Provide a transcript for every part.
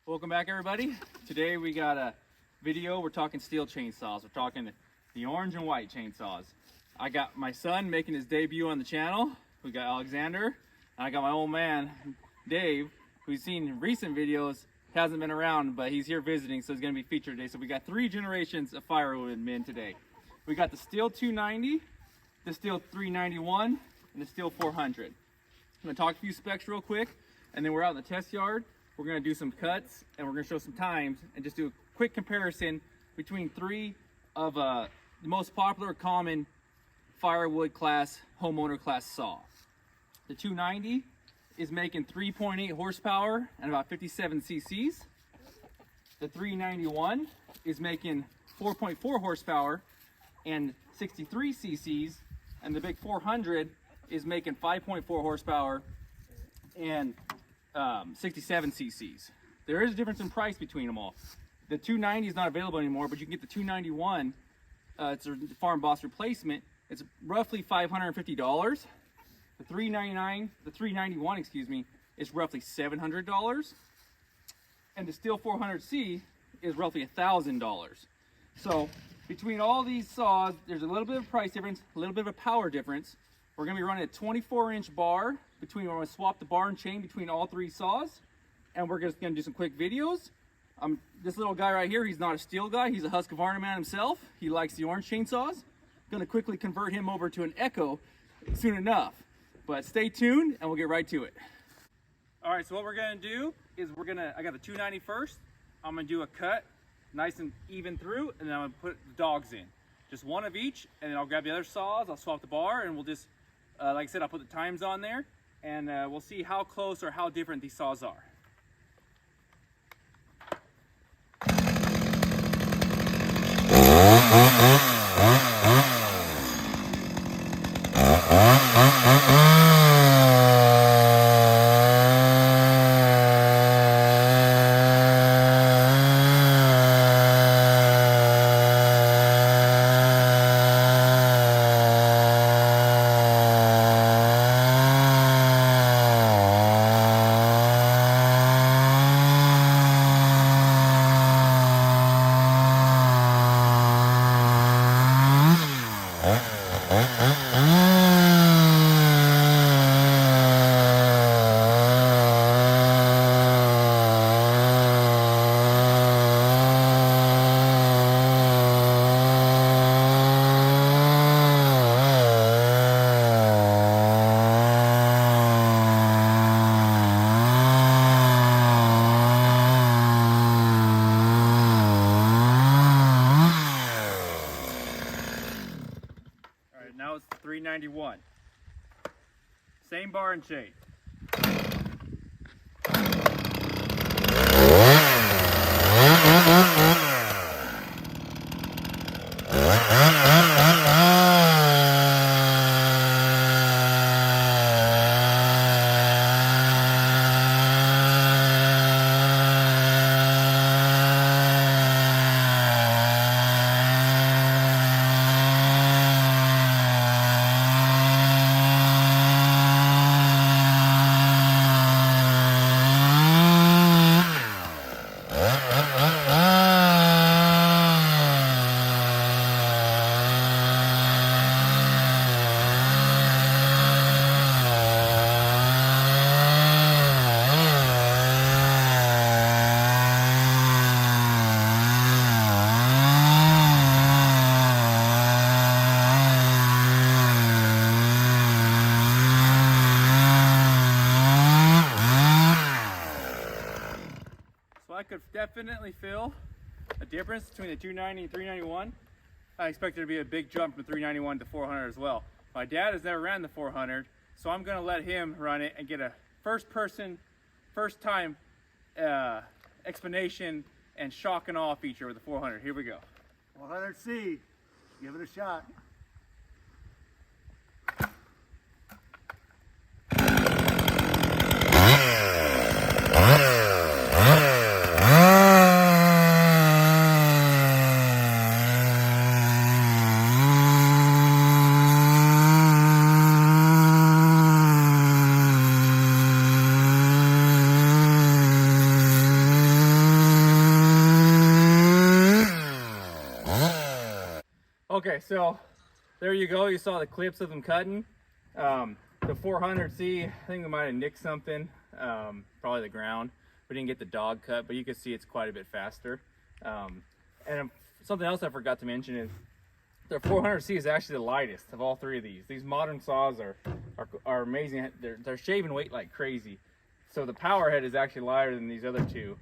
Welcome back, everybody. Today we got a video. We're talking Stihl chainsaws. We're talking the orange and white chainsaws. I got my son making his debut on the channel. We got Alexander. And I got my old man, Dave, who's seen recent videos. Hasn't been around, but he's here visiting, so he's going to be featured today. So we got 3 generations of Firewood Men today. We got the Stihl 290, the Stihl 391, and the Stihl 400. I'm going to talk a few specs real quick, and then we're out in the test yard. We're going to do some cuts, and we're going to show some times, and just do a quick comparison between 3 of the most popular common firewood class, homeowner class saw. The 290 is making 3.8 horsepower and about 57 cc's. The 391 is making 4.4 horsepower and 63 cc's, and the big 400 is making 5.4 horsepower and 67 cc's. There is a difference in price between them all. The 290 is not available anymore, but you can get the 291. It's a Farm Boss replacement. It's roughly $550. The 391, excuse me, is roughly $700, and the Stihl 400C is roughly $1,000. So between all these saws, there's a little bit of price difference, a little bit of a power difference. We're going to be running a 24-inch bar between. We're going to swap the bar and chain between all 3 saws, and we're just going to do some quick videos. This little guy right here, he's not a Stihl guy. He's a Husqvarna man himself. He likes the orange chainsaws. Going to quickly convert him over to an Echo soon enough. But stay tuned, and we'll get right to it. All right, so what we're going to do is I got the 290 first. I'm going to do a cut nice and even through, and then I'm going to put the dogs in. Just one of each, and then I'll grab the other saws. I'll swap the bar, and we'll just, like I said, I'll put the times on there, and we'll see how close or how different these saws are. Now it's the 391. Same bar and chain. I could definitely feel a difference between the 290 and 391. I expect there to be a big jump from 391 to 400 as well. My dad has never ran the 400, so I'm going to let him run it and get a first time explanation and shock and awe feature with the 400. Here we go. 400C, give it a shot. Okay, so there you go. You saw the clips of them cutting. The 400C, I think we might have nicked something, probably the ground. We didn't get the dog cut, but you can see it's quite a bit faster. And something else I forgot to mention is the 400C is actually the lightest of all three of these. These modern saws are amazing. They're shaving weight like crazy. So the power head is actually lighter than these other two.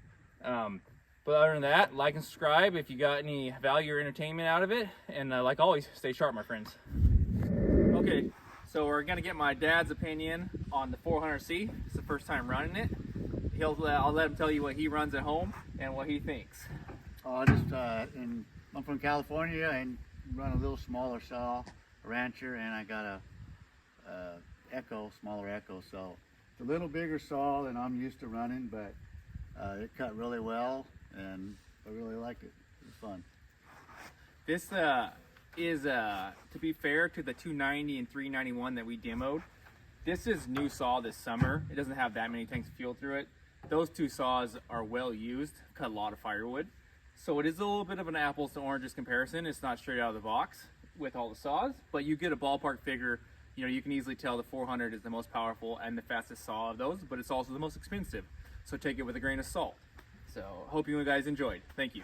But other than that, like and subscribe if you got any value or entertainment out of it. And like always, stay sharp, my friends. Okay, so we're gonna get my dad's opinion on the 400C. It's the first time running it. I'll let him tell you what he runs at home and what he thinks. I'm from California and run a little smaller saw, a Rancher, and I got a smaller Echo. So it's a little bigger saw than I'm used to running, but it cut really well, and I really liked it. It was fun. This is, to be fair to the 290 and 391 that we demoed, this is new saw this summer. It doesn't have that many tanks of fuel through it. Those two saws are well used, cut a lot of firewood. So it is a little bit of an apples to oranges comparison. It's not straight out of the box with all the saws, but you get a ballpark figure. You know, you can easily tell the 400 is the most powerful and the fastest saw of those, but it's also the most expensive. So take it with a grain of salt. So hope you guys enjoyed. Thank you.